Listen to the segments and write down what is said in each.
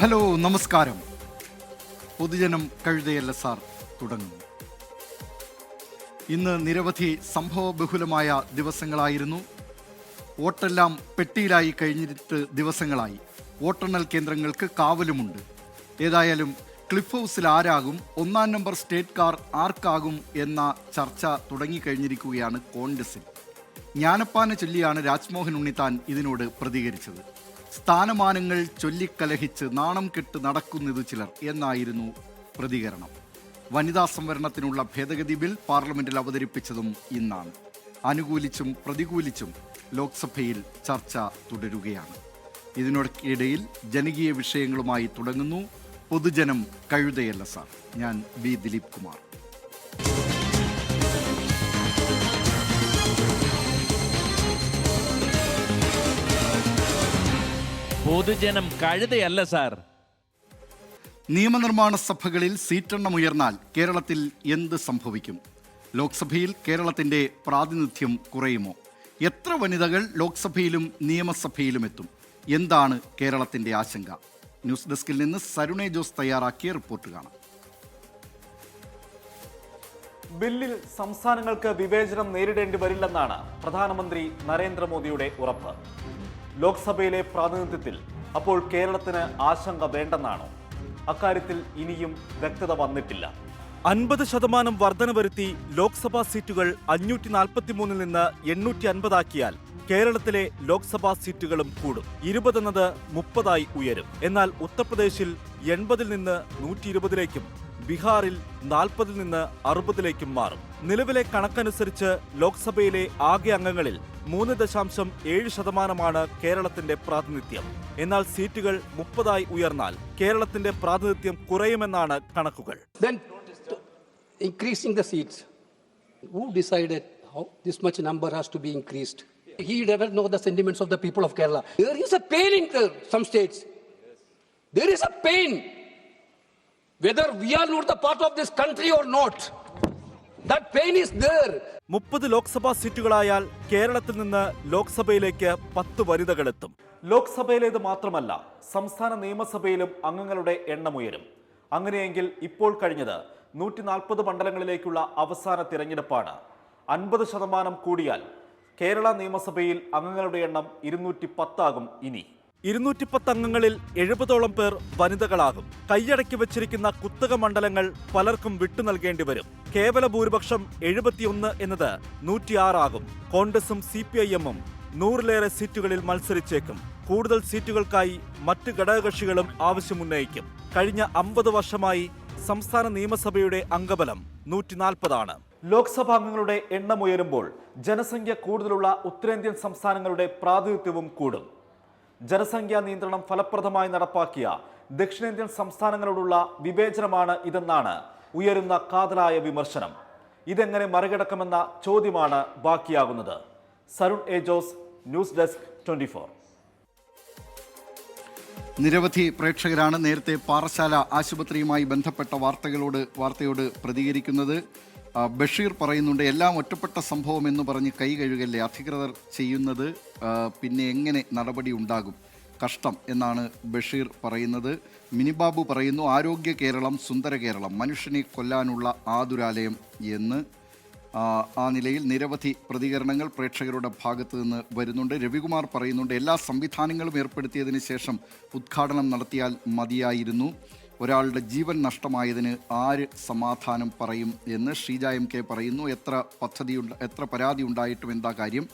Hello, നമസ്കാരം. പൊതുജനം കഴുതയല്ല sir തുടങ്ങുന്നു. ഇന്ന് നിരവധി സംഭവബഹുലമായ ദിവസങ്ങളായിരുന്നു. വോട്ടെല്ലാം പെട്ടിയിലായി കഴിഞ്ഞിട്ട് ദിവസങ്ങളായി. വോട്ടെണ്ണൽ കേന്ദ്രങ്ങൾക്ക് കാവലുമുണ്ട്. ഏതായാലും ക്ലിഫ് ഹൗസിൽ ആരാകും, ഒന്നാം നമ്പർ സ്റ്റേറ്റ് കാർ ആർക്കാകും എന്ന ചർച്ച തുടങ്ങിക്കഴിഞ്ഞിരിക്കുകയാണ് കോൺഗ്രസിൽ. ജ്ഞാനപ്പാന ചൊല്ലിയാണ് രാജ്മോഹൻ ഉണ്ണിത്താൻ ഇതിനോട് പ്രതികരിച്ചത്. സ്ഥാനമാനങ്ങൾ ചൊല്ലിക്കലഹിച്ച് നാണം കെട്ട് നടക്കുന്നത് ചിലർ എന്നായിരുന്നു പ്രതികരണം. വനിതാ സംവരണത്തിനുള്ള ഭേദഗതി ബിൽ പാർലമെന്റിൽ അവതരിപ്പിച്ചതും ഇന്നാണ്. അനുകൂലിച്ചും പ്രതികൂലിച്ചും ലോക്സഭയിൽ ചർച്ച തുടരുകയാണ്. ഇതിനിടയിൽ ജനകീയ വിഷയങ്ങളുമായി തുടങ്ങുന്നു പൊതുജനം കഴുതയല്ല സാർ. ഞാൻ ബി ദിലീപ് കുമാർ. പൊതുജനം കഴുതയല്ല സാർ. നിയമനിർമ്മാണ സഭകളിൽ സീറ്റെണ്ണം ഉയർന്നാൽ കേരളത്തിൽ എന്ത് സംഭവിക്കും? ലോക്സഭയിൽ കേരളത്തിന്റെ പ്രാതിനിധ്യം കുറയുമോ? എത്ര വനിതകൾ ലോക്സഭയിലും നിയമസഭയിലും എത്തും? എന്താണ് കേരളത്തിന്റെ ആശങ്ക? ന്യൂസ് ഡെസ്കിൽ നിന്ന് സരുണേ ജോസ് തയ്യാറാക്കിയ റിപ്പോർട്ട് കാണാം. ബില്ലിൽ സംസ്ഥാനങ്ങൾക്ക് വിവേചനം നേരിടേണ്ടി വരില്ലെന്നാണ് പ്രധാനമന്ത്രി നരേന്ദ്രമോദിയുടെ ഉറപ്പ്. ലോക്സഭയിലെ പ്രാതിനിധ്യത്തിൽ അപ്പോൾ കേരളത്തിന് ആശങ്ക വേണ്ടെന്നാണോ? അക്കാര്യത്തിൽ ഇനിയും വ്യക്തത വന്നിട്ടില്ല. 50% വർധന വരുത്തി ലോക്സഭാ സീറ്റുകൾ 543 നിന്ന് 850 ആക്കിയാൽ കേരളത്തിലെ ലോക്സഭാ സീറ്റുകളും കൂടും. 20 എന്നത് 30 ഉയരും. എന്നാൽ ഉത്തർപ്രദേശിൽ 80 നിന്ന് 120 ബീഹാറിൽ 40 നിന്ന് 60 മാറും. നിലവിലെ കണക്കനുസരിച്ച് ലോക്സഭയിലെ ആകെ അംഗങ്ങളിൽ 3.7% കേരളത്തിന്റെ പ്രാതിനിധ്യം. എന്നാൽ സീറ്റുകൾ 30 ഉയർന്നാൽ കേരളത്തിന്റെ പ്രാതിനിധ്യം കുറയുമെന്നാണ് കണക്കുകൾ. Increasing the seats, who decided how this much number has to be increased? He never know the sentiments of the people of Kerala. There is a pain in some states. There is a pain whether we are not the part of this country or not. That pain is there. 30 Lok Sabha സീറ്റുകളായാൽ കേരളത്തിൽ നിന്ന് ലോക്സഭയിലേക്ക് 10 വനിതകളെത്തും. ലോക്സഭയിലേത് മാത്രമല്ല, സംസ്ഥാന നിയമസഭയിലും അംഗങ്ങളുടെ എണ്ണമുയരും. അങ്ങനെയെങ്കിൽ ഇപ്പോൾ കഴിഞ്ഞത് 140 മണ്ഡലങ്ങളിലേക്കുള്ള അവസാന തിരഞ്ഞെടുപ്പാണ്. 50% കൂടിയാൽ കേരള നിയമസഭയിൽ അംഗങ്ങളുടെ എണ്ണം 210 ആകും. ഇനി 210 അംഗങ്ങളിൽ 70ഓളം പേർ വനിതകളാകും. കൈയടക്കി വച്ചിരിക്കുന്ന കുത്തക മണ്ഡലങ്ങൾ പലർക്കും വിട്ടു നൽകേണ്ടി വരും. കേവല ഭൂരിപക്ഷം 71 എന്നത് 106 ആകും. കോൺഗ്രസും CPIM-ഉം 100ലേറെ സീറ്റുകളിൽ മത്സരിച്ചേക്കും. കൂടുതൽ സീറ്റുകൾക്കായി മറ്റ് ഘടകകക്ഷികളും ആവശ്യമുന്നയിക്കും. കഴിഞ്ഞ 50 വർഷമായി സംസ്ഥാന നിയമസഭയുടെ അംഗബലം 140 ആണ്. ലോക്സഭാ അംഗങ്ങളുടെ എണ്ണം ഉയരുമ്പോൾ ജനസംഖ്യ കൂടുതലുള്ള ഉത്തരേന്ത്യൻ സംസ്ഥാനങ്ങളുടെ പ്രാതിനിധ്യവും കൂടും. ജനസംഖ്യാ നിയന്ത്രണം ഫലപ്രദമായി നടപ്പാക്കിയ ദക്ഷിണേന്ത്യൻ സംസ്ഥാനങ്ങളോടുള്ള വിവേചനമാണ് ഇതെന്നാണ് ഉയരുന്ന കാതലായ വിമർശനം. ഇതെങ്ങനെ മറികടക്കുമെന്ന ചോദ്യമാണ് ബാക്കിയാകുന്നത്. Sarun A Jose, news desk 24. നിരവധി പ്രേക്ഷകരാണ് നേരത്തെ പാറശാല ആശുപത്രിയുമായി ബന്ധപ്പെട്ട വാർത്തയോട് പ്രതികരിക്കുന്നത്. ബഷീർ പറയുന്നുണ്ട്, എല്ലാം ഒറ്റപ്പെട്ട സംഭവം എന്ന് പറഞ്ഞ് കൈ കഴുകല്ലേ അധികൃതർ ചെയ്യുന്നത്, പിന്നെ എങ്ങനെ നടപടി ഉണ്ടാകും, കഷ്ടം എന്നാണ് ബഷീർ പറയുന്നത്. മിനിബാബു പറയുന്നു, ആരോഗ്യ കേരളം സുന്ദര കേരളം, മനുഷ്യനെ കൊല്ലാനുള്ള ആതുരാലയം എന്ന്. ആ നിലയിൽ നിരവധി പ്രതികരണങ്ങൾ പ്രേക്ഷകരുടെ ഭാഗത്ത് നിന്ന് വരുന്നുണ്ട്. രവികുമാർ പറയുന്നുണ്ട്, എല്ലാ സംവിധാനങ്ങളും ഏർപ്പെടുത്തിയതിന് ശേഷം ഉദ്ഘാടനം നടത്തിയാൽ മതിയായിരുന്നു. ഒരാളുടെ ജീവൻ നഷ്ടമായതിന് ആര് സമാധാനം പറയും എന്ന് ഷീജ MK പറയുന്നു. എത്ര പരാതി ഉണ്ടായിട്ടും എന്താ കാര്യം,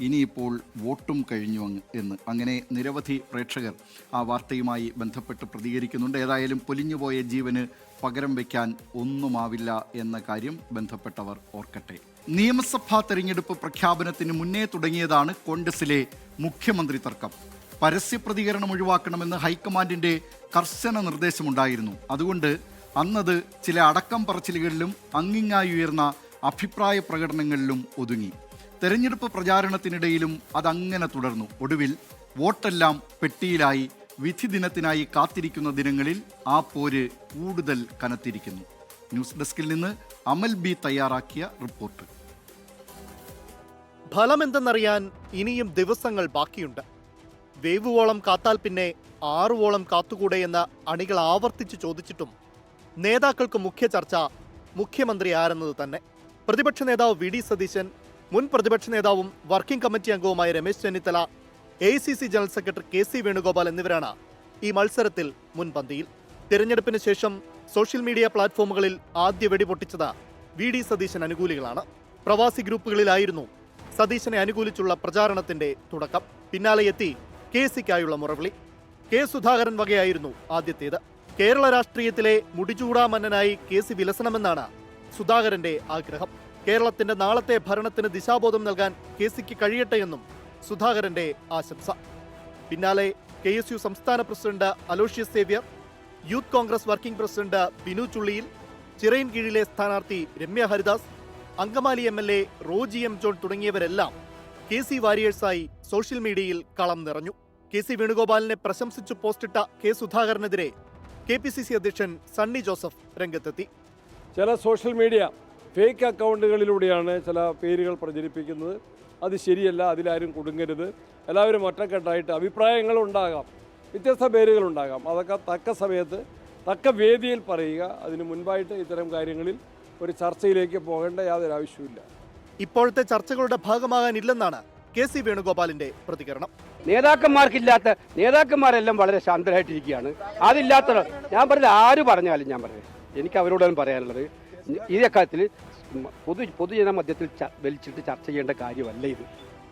ഇനിയിപ്പോൾ വോട്ടും കഴിഞ്ഞു എന്ന്. അങ്ങനെ നിരവധി പ്രേക്ഷകർ ആ വാർത്തയുമായി ബന്ധപ്പെട്ട് പ്രതികരിക്കുന്നുണ്ട്. ഏതായാലും പൊലിഞ്ഞുപോയ ജീവന് പകരം വയ്ക്കാൻ ഒന്നുമാവില്ല എന്ന കാര്യം ബന്ധപ്പെട്ടവർ ഓർക്കട്ടെ. നിയമസഭാ തെരഞ്ഞെടുപ്പ് പ്രഖ്യാപനത്തിന് മുന്നേ തുടങ്ങിയതാണ് കോൺഗ്രസിലെ മുഖ്യമന്ത്രി തർക്കം. പരസ്യ പ്രതികരണം ഒഴിവാക്കണമെന്ന് ഹൈക്കമാൻഡിൻ്റെ കർശന നിർദ്ദേശമുണ്ടായിരുന്നു. അതുകൊണ്ട് അന്നത് ചില അടക്കം പറച്ചിലുകളിലും അങ്ങിങ്ങായി ഉയർന്ന അഭിപ്രായ പ്രകടനങ്ങളിലും ഒതുങ്ങി. തെരഞ്ഞെടുപ്പ് പ്രചാരണത്തിനിടയിലും അതങ്ങനെ തുടർന്നു. ഒടുവിൽ വോട്ടെല്ലാം പെട്ടിയിലായി. വിധി ദിനത്തിനായി കാത്തിരിക്കുന്ന ദിനങ്ങളിൽ ആ പോര് കൂടുതൽ കനത്തിരിക്കുന്നു. ന്യൂസ് ഡെസ്കിൽ നിന്ന് അമൽ ബി തയ്യാറാക്കിയ റിപ്പോർട്ട്. ഫലമെന്തെന്നറിയാൻ ഇനിയും ദിവസങ്ങൾ ബാക്കിയുണ്ട്. വേവുവോളം കാത്താൽ പിന്നെ ആറുവോളം കാത്തുകൂടെ എന്ന് അണികൾ ആവർത്തിച്ച് ചോദിച്ചിട്ടും നേതാക്കൾക്ക് മുഖ്യ ചർച്ച മുഖ്യമന്ത്രി ആരെന്നത് തന്നെ. പ്രതിപക്ഷ നേതാവ് വി ഡി സതീശൻ, മുൻ പ്രതിപക്ഷ നേതാവും വർക്കിംഗ് കമ്മിറ്റി അംഗവുമായ Ramesh Chennithala, AICC general secretary KC Venugopal എന്നിവരാണ് ഈ മത്സരത്തിൽ മുൻപന്തിയിൽ. തിരഞ്ഞെടുപ്പിന് ശേഷം സോഷ്യൽ മീഡിയ പ്ലാറ്റ്ഫോമുകളിൽ ആദ്യ വെടിപൊട്ടിച്ചത് വി ഡി സതീശൻ അനുകൂലികളാണ്. പ്രവാസി ഗ്രൂപ്പുകളിലായിരുന്നു സതീശനെ അനുകൂലിച്ചുള്ള പ്രചാരണത്തിന്റെ തുടക്കം. പിന്നാലെ എത്തി KCക്കായുള്ള മുറവിളി. സുധാകരൻ വകയായിരുന്നു ആദ്യത്തേത്. കേരള രാഷ്ട്രീയത്തിലെ മുടിചൂടാമന്നനായി KC വിലസണമെന്നാണ് സുധാകരന്റെ ആഗ്രഹം. കേരളത്തിന്റെ നാളത്തെ ഭരണത്തിന് ദിശാബോധം നൽകാൻ KCക്ക് കഴിയട്ടെ എന്നും സുധാകരന്റെ ആശംസ. പിന്നാലെ KSU സംസ്ഥാന president Aloysius Xavier, youth Congress working president Binu Chulliyil, ചിറയിൻ കീഴിലെ സ്ഥാനാർത്ഥി രമ്യ ഹരിദാസ്, അങ്കമാലി MLA റോജി M. ജോൺ തുടങ്ങിയവരെല്ലാം KC വാരിയേഴ്സായി സോഷ്യൽ മീഡിയയിൽ കളം നിറഞ്ഞു. KC വേണുഗോപാലിനെ പ്രശംസിച്ചു പോസ്റ്റിട്ട സുധാകരനെതിരെ KPCC അധ്യക്ഷൻ സണ്ണി ജോസഫ് രംഗത്തെത്തി. ചില സോഷ്യൽ മീഡിയ ഫേക്ക് അക്കൗണ്ടുകളിലൂടെയാണ് ചില പേരുകൾ പ്രചരിപ്പിക്കുന്നത്. അത് ശരിയല്ല, അതിലാരും കുടുങ്ങരുത്. എല്ലാവരും ഒറ്റക്കെട്ടായിട്ട് അഭിപ്രായങ്ങൾ ഉണ്ടാകാം, വ്യത്യസ്ത പേരുകളുണ്ടാകാം. അതൊക്കെ തക്ക സമയത്ത് തക്ക വേദിയിൽ പറയുക. അതിന് മുൻപായിട്ട് ഇത്തരം കാര്യങ്ങളിൽ ഒരു ചർച്ചയിലേക്ക് പോകേണ്ട യാതൊരു ആവശ്യമില്ല. ഇപ്പോഴത്തെ ചർച്ചകളുടെ ഭാഗമാകാനില്ലെന്നാണ് KC വേണുഗോപാലിന്റെ പ്രതികരണം. നേതാക്കന്മാരെല്ലാം വളരെ ശാന്തരായിട്ടിരിക്കുകയാണ്. അതില്ലാത്ത ഞാൻ പറഞ്ഞത് ആര് പറഞ്ഞാലും ഞാൻ പറഞ്ഞത് എനിക്ക് അവരോടാണ് പറയാനുള്ളത്. ഈ കാര്യത്തിൽ പൊതുജന മധ്യത്തിൽ വലിച്ചിട്ട് ചർച്ച ചെയ്യേണ്ട കാര്യമല്ല ഇത്.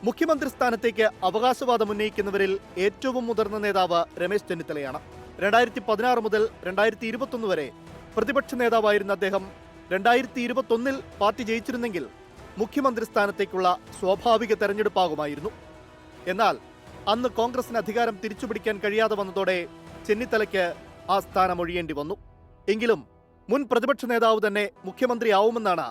മുഖ്യമന്ത്രി സ്ഥാനത്തേക്ക് അവകാശവാദം ഉന്നയിക്കുന്നവരിൽ ഏറ്റവും മുതിർന്ന നേതാവ് രമേശ് ചെന്നിത്തലയാണ്. 2016 മുതൽ 2021 വരെ പ്രതിപക്ഷ നേതാവായിരുന്ന അദ്ദേഹം 2021 പാർട്ടി ജയിച്ചിരുന്നെങ്കിൽ മുഖ്യമന്ത്രി സ്ഥാനത്തേക്കുള്ള സ്വാഭാവിക തെരഞ്ഞെടുപ്പാകുമായിരുന്നു. എന്നാൽ അന്ന് കോൺഗ്രസിന് അധികാരം തിരിച്ചുപിടിക്കാൻ കഴിയാതെ വന്നതോടെ ചെന്നിത്തലയ്ക്ക് ആ സ്ഥാനം ഒഴിയേണ്ടി വന്നു. എങ്കിലും മുൻ പ്രതിപക്ഷ നേതാവ് തന്നെ മുഖ്യമന്ത്രിയാവുമെന്നാണ്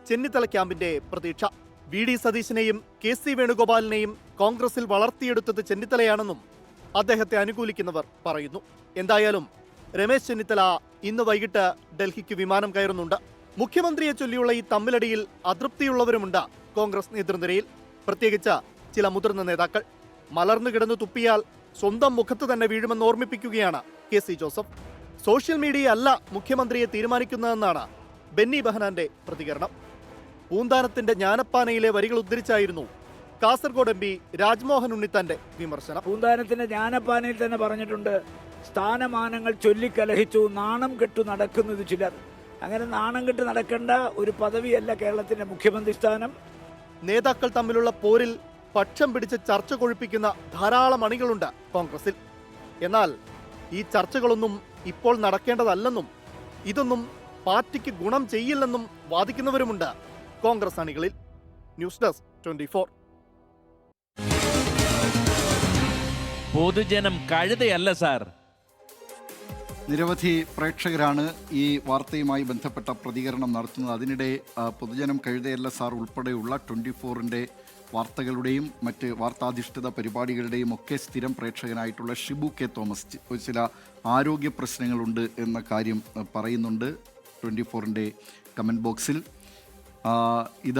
ചെന്നിത്തല ക്യാമ്പിന്റെ പ്രതീക്ഷ. വി ഡി സതീശനെയും KC വേണുഗോപാലിനെയും കോൺഗ്രസിൽ വളർത്തിയെടുത്തത് ചെന്നിത്തലയാണെന്നും അദ്ദേഹത്തെ അനുകൂലിക്കുന്നവർ പറയുന്നു. എന്തായാലും രമേശ് ചെന്നിത്തല ഇന്ന് വൈകിട്ട് ഡൽഹിക്ക് വിമാനം കയറുന്നുണ്ട്. മുഖ്യമന്ത്രിയെ ചൊല്ലിയുള്ള ഈ തമ്മിലടിയിൽ അതൃപ്തിയുള്ളവരുമുണ്ട് കോൺഗ്രസ് നേതൃനിരയിൽ, പ്രത്യേകിച്ച് ചില മുതിർന്ന നേതാക്കൾ. മലർന്നു കിടന്നു തുപ്പിയാൽ സ്വന്തം മുഖത്ത് തന്നെ വീഴുമെന്ന് ഓർമ്മിപ്പിക്കുകയാണ് KC ജോസഫ്. സോഷ്യൽ മീഡിയ അല്ല മുഖ്യമന്ത്രിയെ തീരുമാനിക്കുന്നതെന്നാണ് ബെന്നി ബെഹനാന്റെ പ്രതികരണം. പൂന്താനത്തിന്റെ ജ്ഞാനപ്പാനയിലെ വരികൾ ഉദ്ധരിച്ചായിരുന്നു കാസർഗോഡ് MP രാജ്മോഹൻ ഉണ്ണിത്താന്റെ വിമർശനം. പൂന്താനത്തിന്റെ ജ്ഞാനപ്പാനയിൽ തന്നെ പറഞ്ഞിട്ടുണ്ട്, സ്ഥാനമാനങ്ങൾ ചൊല്ലിക്കലഹിച്ചു നാണം കെട്ടു നടക്കുന്നത് ചിലർ. അങ്ങനെ നാണം കെട്ട് നടക്കേണ്ട ഒരു പദവിയല്ല കേരളത്തിന്റെ മുഖ്യമന്ത്രി സ്ഥാനം. നേതാക്കൾ തമ്മിലുള്ള പോരിൽ പക്ഷം പിടിച്ച് ചർച്ച കൊഴുപ്പിക്കുന്ന ധാരാളം അണികളുണ്ട് കോൺഗ്രസിൽ. എന്നാൽ ഈ ചർച്ചകളൊന്നും ഇപ്പോൾ നടക്കേണ്ടതല്ലെന്നും ഇതൊന്നും പാർട്ടിക്ക് ഗുണം ചെയ്യില്ലെന്നും വാദിക്കുന്നവരുമുണ്ട് കോൺഗ്രസ് അണികളിൽ. News desk 24. പൊതുജനം കഴുതയല്ല സാർ. നിരവധി പ്രേക്ഷകരാണ് ഈ വാർത്തയുമായി ബന്ധപ്പെട്ട പ്രതികരണം നടത്തുന്നത്. അതിനിടെ പൊതുജനം കഴുതയല്ല സാർ ഉൾപ്പെടെയുള്ള 24-ൻ്റെ വാർത്തകളുടെയും മറ്റ് വാർത്താധിഷ്ഠിത പരിപാടികളുടെയും ഒക്കെ സ്ഥിരം പ്രേക്ഷകനായിട്ടുള്ള ഷിബു K. തോമസ് ചില ആരോഗ്യ പ്രശ്നങ്ങളുണ്ട് എന്ന കാര്യം പറയുന്നുണ്ട് 24-ൻ്റെ കമൻറ്റ് ബോക്സിൽ. ഇത്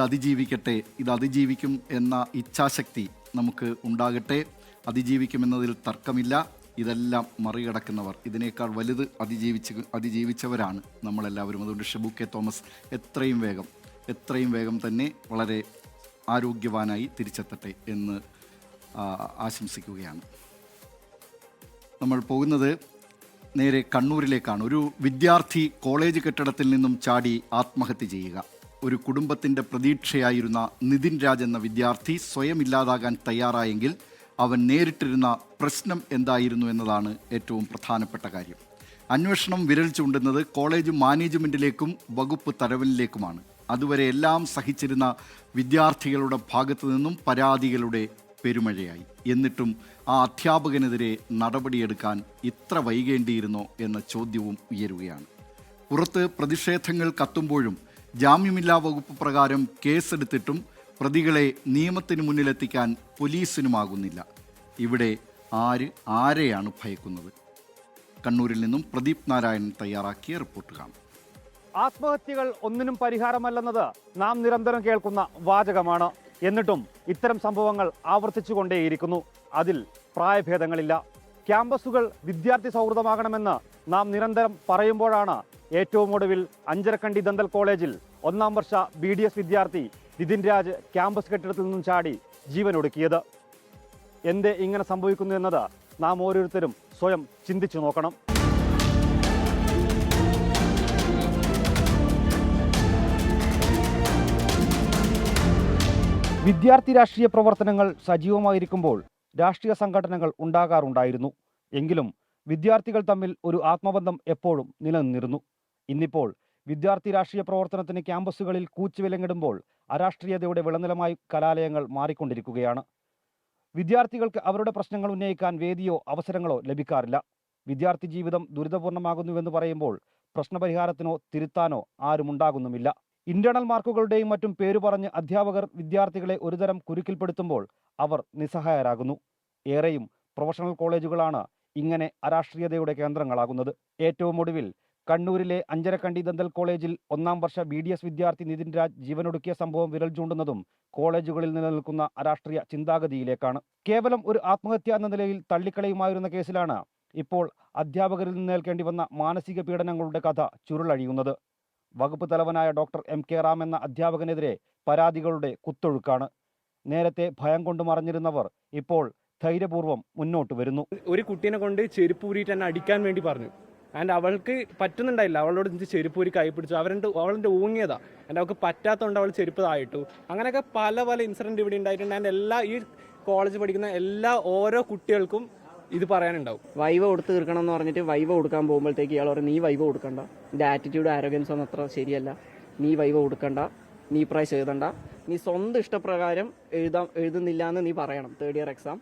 അതിജീവിക്കും എന്ന ഇച്ഛാശക്തി നമുക്ക് ഉണ്ടാകട്ടെ. അതിജീവിക്കുമെന്നതിൽ തർക്കമില്ല. ഇതെല്ലാം മറികടക്കുന്നവർ, ഇതിനേക്കാൾ വലുത് അതിജീവിച്ചവരാണ് നമ്മളെല്ലാവരും. അതുകൊണ്ട് ഷിബു K. തോമസ് എത്രയും വേഗം തന്നെ വളരെ ആരോഗ്യവാനായി തിരിച്ചെത്തട്ടെ എന്ന് ആശംസിക്കുകയാണ്. നമ്മൾ പോകുന്നത് നേരെ കണ്ണൂരിലേക്കാണ്. ഒരു വിദ്യാർത്ഥി കോളേജ് കെട്ടിടത്തിൽ നിന്നും ചാടി ആത്മഹത്യ ചെയ്യുക. ഒരു കുടുംബത്തിൻ്റെ പ്രതീക്ഷയായിരുന്ന നിതിൻ രാജ് എന്ന വിദ്യാർത്ഥി സ്വയം ഇല്ലാതാകാൻ തയ്യാറായെങ്കിൽ അവൻ നേരിട്ടിരുന്ന പ്രശ്നം എന്തായിരുന്നു എന്നതാണ് ഏറ്റവും പ്രധാനപ്പെട്ട കാര്യം. അന്വേഷണം വിരൽ ചൂണ്ടുന്നത് കോളേജ് മാനേജ്മെൻറ്റിലേക്കും വകുപ്പ് തലവനിലേക്കുമാണ്. അതുവരെ എല്ലാം സഹിച്ചിരുന്ന വിദ്യാർത്ഥികളുടെ ഭാഗത്തു നിന്നും പരാതികളുടെ പെരുമഴയായി. എന്നിട്ടും ആ അധ്യാപകനെതിരെ നടപടിയെടുക്കാൻ ഇത്ര വൈകേണ്ടിയിരുന്നോ എന്ന ചോദ്യവും ഉയരുകയാണ്. പുറത്ത് പ്രതിഷേധങ്ങൾ കത്തുമ്പോഴും ജാമ്യമില്ലാ വകുപ്പ് പ്രകാരം കേസെടുത്തിട്ടും പ്രതികളെ നിയമത്തിന് മുന്നിലെത്തിക്കാൻ പോലീസിനുമാകുന്നില്ല. ഇവിടെ ആരെയാണ് ഭയക്കുന്നത്? കണ്ണൂരിൽ നിന്നും പ്രദീപ് നാരായണൻ തയ്യാറാക്കിയ റിപ്പോർട്ട് കാണാം. ആത്മഹത്യകൾ ഒന്നിനും പരിഹാരമല്ലെന്നത് നാം നിരന്തരം കേൾക്കുന്ന വാചകമാണ്. എന്നിട്ടും ഇത്തരം സംഭവങ്ങൾ ആവർത്തിച്ചുകൊണ്ടേയിരിക്കുന്നു. അതിൽ പ്രായഭേദങ്ങളില്ല. ക്യാമ്പസുകൾ വിദ്യാർത്ഥി സൗഹൃദമാകണമെന്ന് നാം നിരന്തരം പറയുമ്പോഴാണ് ഏറ്റവും ഒടുവിൽ അഞ്ചരക്കണ്ടി ദന്തൽ കോളേജിൽ 1ാം വർഷ BDS വിദ്യാർത്ഥി നിതിൻ രാജ് ക്യാമ്പസ് കെട്ടിടത്തിൽ നിന്നും ചാടി ജീവനൊടുക്കിയത്. എന്തേ ഇങ്ങനെ സംഭവിക്കുന്നു എന്നത് നാം ഓരോരുത്തരും സ്വയം ചിന്തിച്ചു നോക്കണം. വിദ്യാർത്ഥി രാഷ്ട്രീയ പ്രവർത്തനങ്ങൾ സജീവമായിരിക്കുമ്പോൾ രാഷ്ട്രീയ സംഘടനകൾ ഉണ്ടാകാറുണ്ടായിരുന്നു. എങ്കിലും വിദ്യാർത്ഥികൾ തമ്മിൽ ഒരു ആത്മബന്ധം എപ്പോഴും നിലനിന്നിരുന്നു. ഇന്നിപ്പോൾ വിദ്യാർത്ഥി രാഷ്ട്രീയ പ്രവർത്തനത്തിന് ക്യാമ്പസുകളിൽ കൂച്ചുവിലങ്ങിടുമ്പോൾ അരാഷ്ട്രീയതയുടെ വിളനിലമായി കലാലയങ്ങൾ മാറിക്കൊണ്ടിരിക്കുകയാണ്. വിദ്യാർത്ഥികൾക്ക് അവരുടെ പ്രശ്നങ്ങൾ ഉന്നയിക്കാൻ വേദിയോ അവസരങ്ങളോ ലഭിക്കാറില്ല. വിദ്യാർത്ഥി ജീവിതം ദുരിതപൂർണ്ണമാകുന്നുവെന്ന് പറയുമ്പോൾ പ്രശ്നപരിഹാരത്തിനോ തിരുത്താനോ ആരുമുണ്ടാകുന്നുമില്ല. ഇന്റേണൽ മാർക്കുകളുടെയും മറ്റും പേരു പറഞ്ഞ് അധ്യാപകർ വിദ്യാർത്ഥികളെ ഒരുതരം കുരുക്കിൽപ്പെടുത്തുമ്പോൾ അവർ നിസ്സഹായരാകുന്നു. ഏറെയും പ്രൊഫഷണൽ കോളേജുകളാണ് ഇങ്ങനെ അരാഷ്ട്രീയതയുടെ കേന്ദ്രങ്ങളാകുന്നത്. ഏറ്റവും ഒടുവിൽ കണ്ണൂരിലെ അഞ്ചരക്കണ്ടി ദന്തൽ കോളേജിൽ 1ാം വർഷ BDS വിദ്യാർത്ഥി നിതിൻ രാജ് ജീവനൊടുക്കിയ സംഭവം വിരൽ ചൂണ്ടുന്നതും കോളേജുകളിൽ നിലനിൽക്കുന്ന അരാഷ്ട്രീയ ചിന്താഗതിയിലേക്കാണ്. കേവലം ഒരു ആത്മഹത്യ എന്ന നിലയിൽ തള്ളിക്കളയുമായിരുന്ന കേസിലാണ് ഇപ്പോൾ അധ്യാപകരിൽ നിന്നേൽക്കേണ്ടി വന്ന മാനസിക പീഡനങ്ങളുടെ കഥ ചുരുളഴിയുന്നത്. വകുപ്പ് തലവനായ ഡോക്ടർ MK റാം എന്ന അധ്യാപകനെതിരെ പരാതികളുടെ കുത്തൊഴുക്കാണ്. നേരത്തെ ഭയം കൊണ്ട് മറഞ്ഞിരുന്നവർ ഇപ്പോൾ ധൈര്യപൂർവ്വം മുന്നോട്ട് വരുന്നു. ഒരു കുട്ടീനെ കൊണ്ട് ചെരുപ്പ് ഊരിയിട്ട് എന്നെ അടിക്കാൻ വേണ്ടി പറഞ്ഞു. ആൻഡ് അവൾക്ക് പറ്റുന്നുണ്ടായില്ല. അവളോട് ചെരുപ്പ് ഊരി കൈ പിടിച്ചു. അവളുടെ ഊങ്ങിയതാ. ആൻഡ് അവൾക്ക് പറ്റാത്തതുകൊണ്ട് അവൾ ചെരുപ്പ് തായിട്ടു. അങ്ങനെയൊക്കെ പല ഇൻസിഡന്റ് ഇവിടെ ഉണ്ടായിട്ടുണ്ട്. ആൻഡ് ഈ കോളേജ് പഠിക്കുന്ന ഓരോ കുട്ടികൾക്കും ഇത് പറയാനുണ്ടാവും. വൈവ കൊടുത്ത് തീർക്കണം എന്ന് പറഞ്ഞിട്ട് വൈവ കൊടുക്കാൻ പോകുമ്പോഴത്തേക്ക് ഇയാൾ പറയും, നീ വൈവ കൊടുക്കണ്ട, എൻ്റെ ആറ്റിറ്റ്യൂഡ് ആരോഗ്യൻസ് ഒന്നും അത്ര ശരിയല്ല, നീ വൈവ കൊടുക്കണ്ട, നീ പ്രാവശ്യം എഴുതണ്ട, നീ സ്വന്തം ഇഷ്ടപ്രകാരം എഴുതുന്നില്ല എന്ന് നീ പറയണം 3rd ഇയർ എക്സാം.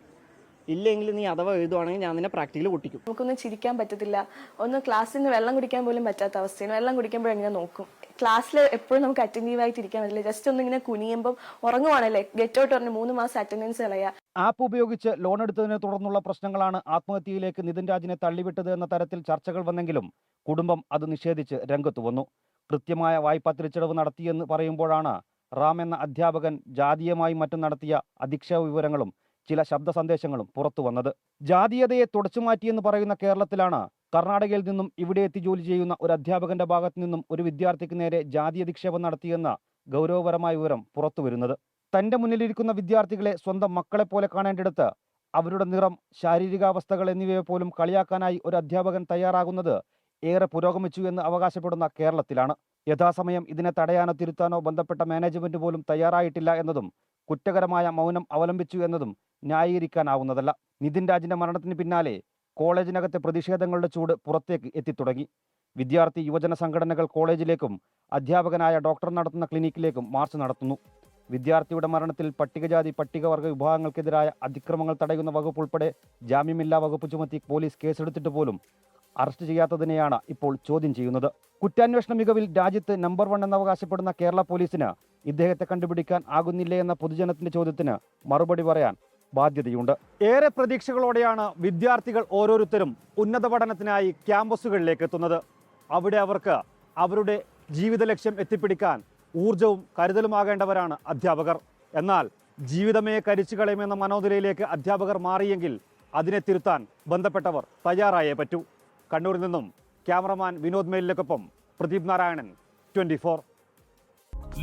ഇല്ലെങ്കിൽ നീ അഥവാ എഴുതുവാണെങ്കിൽ ഞാൻ നിന്നെ പ്രാക്ടിക്കൽ പൊട്ടിക്കും. നമുക്കൊന്നും ചിരിക്കാൻ പറ്റത്തില്ല. ഒന്ന് ക്ലാസ്സിൽ നിന്ന് വെള്ളം കുടിക്കാൻ പോലും പറ്റാത്ത അവസ്ഥയാണ്. വെള്ളം കുടിക്കുമ്പോഴെങ്ങനെ നോക്കും. ക്ലാസ്സിൽ എപ്പോഴും നമുക്ക് അറ്റൻറ്റീവായിട്ട് ഇരിക്കാൻ പറ്റില്ല. ജസ്റ്റ് ഒന്നിങ്ങനെ കുനിയുമ്പം ഉറങ്ങുവാണല്ലേ, ഗെറ്റ് ഔട്ട് പറഞ്ഞ് 3 മാസം അറ്റൻഡൻസ് കളയാ. ആപ്പ് ഉപയോഗിച്ച് ലോൺ എടുത്തതിനെ തുടർന്നുള്ള പ്രശ്നങ്ങളാണ് ആത്മഹത്യയിലേക്ക് നിതിൻ രാജിനെ തള്ളിവിട്ടത് എന്ന തരത്തിൽ ചർച്ചകൾ വന്നെങ്കിലും കുടുംബം അത് നിഷേധിച്ച് രംഗത്തു വന്നു. കൃത്യമായ വായ്പാ തിരിച്ചടവ് നടത്തിയെന്ന് പറയുമ്പോഴാണ് റാം എന്ന അധ്യാപകൻ ജാതീയമായി മറ്റും നടത്തിയ അധിക്ഷേപ വിവരങ്ങളും ചില ശബ്ദ സന്ദേശങ്ങളും പുറത്തു വന്നത്. ജാതീയതയെ തുടച്ചുമാറ്റിയെന്ന് പറയുന്ന കേരളത്തിലാണ് കർണാടകയിൽ നിന്നും ഇവിടെ എത്തി ജോലി ചെയ്യുന്ന ഒരു അധ്യാപകന്റെ ഭാഗത്തു നിന്നും ഒരു വിദ്യാർത്ഥിക്ക് നേരെ ജാതി അധിക്ഷേപം നടത്തിയെന്ന ഗൗരവപരമായ വിവരം പുറത്തു വരുന്നത്. തന്റെ മുന്നിലിരിക്കുന്ന വിദ്യാർത്ഥികളെ സ്വന്തം മക്കളെ പോലെ കാണേണ്ടിടത്ത് അവരുടെ നിറം, ശാരീരികാവസ്ഥകൾ എന്നിവയെ പോലും കളിയാക്കാനായി ഒരു അധ്യാപകൻ തയ്യാറാകുന്നത് ഏറെ പുരോഗമിച്ചു എന്ന് അവകാശപ്പെടുന്ന കേരളത്തിലാണ്. യഥാസമയം ഇതിനെ തടയാനോ തിരുത്താനോ ബന്ധപ്പെട്ട മാനേജ്മെന്റ് പോലും തയ്യാറായിട്ടില്ല എന്നതും കുറ്റകരമായ മൗനം അവലംബിച്ചു എന്നതും ന്യായീകരിക്കാനാവുന്നതല്ല. നിതിൻ രാജിന്റെ മരണത്തിന് പിന്നാലെ കോളേജിനകത്തെ പ്രതിഷേധങ്ങളുടെ ചൂട് പുറത്തേക്ക് എത്തിത്തുടങ്ങി. വിദ്യാർത്ഥി യുവജന സംഘടനകൾ കോളേജിലേക്കും അധ്യാപകനായ ഡോക്ടർ നടത്തുന്ന ക്ലിനിക്കിലേക്കും മാർച്ച് നടത്തുന്നു. വിദ്യാർത്ഥിയുടെ മരണത്തിൽ പട്ടികജാതി പട്ടികവർഗ വിഭാഗങ്ങൾക്കെതിരായ അതിക്രമങ്ങൾ തടയുന്ന വകുപ്പ് ഉൾപ്പെടെ ജാമ്യമില്ലാ വകുപ്പ് ചുമത്തി പോലീസ് കേസെടുത്തിട്ട് പോലും അറസ്റ്റ് ചെയ്യാത്തതിനെയാണ് ഇപ്പോൾ ചോദ്യം ചെയ്യുന്നത്. കുറ്റാന്വേഷണ മികവിൽ രാജ്യത്ത് നമ്പർ 1 എന്നവകാശപ്പെടുന്ന കേരള പോലീസിന് ഇദ്ദേഹത്തെ കണ്ടുപിടിക്കാൻ ആകുന്നില്ലേ എന്ന പൊതുജനത്തിന്റെ ചോദ്യത്തിന് മറുപടി പറയാൻ ബാധ്യതയുണ്ട്. ഏറെ പ്രതീക്ഷകളോടെയാണ് വിദ്യാർത്ഥികൾ ഓരോരുത്തരും ഉന്നത പഠനത്തിനായി ക്യാമ്പസുകളിലേക്ക് എത്തുന്നത്. അവിടെ അവർക്ക് അവരുടെ ജീവിത ലക്ഷ്യം എത്തിപ്പിടിക്കാൻ ഊർജവും കരുതലുമാകേണ്ടവരാണ് അധ്യാപകർ. എന്നാൽ ജീവിതമേ കരിച്ചു കളയുമെന്ന മനോനിലയിലേക്ക് അധ്യാപകർ മാറിയെങ്കിൽ അതിനെ തിരുത്താൻ ബന്ധപ്പെട്ടവർ തയ്യാറായേ പറ്റൂ. കണ്ണൂരിൽ നിന്നും ക്യാമറമാൻ വിനോദ് മേലിലേക്കൊപ്പം പ്രദീപ് നാരായണൻ, 24.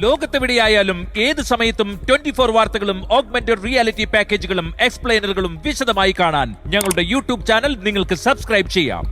ലോകത്തെവിടെയായാലും ഏത് സമയത്തും 24 വാർത്തകളും ഓഗ്മെന്റഡ് റിയാലിറ്റി പാക്കേജുകളും എക്സ്പ്ലെയിനറുകളും വിശദമായി കാണാൻ ഞങ്ങളുടെ യൂട്യൂബ് ചാനൽ നിങ്ങൾക്ക് സബ്സ്ക്രൈബ് ചെയ്യാം.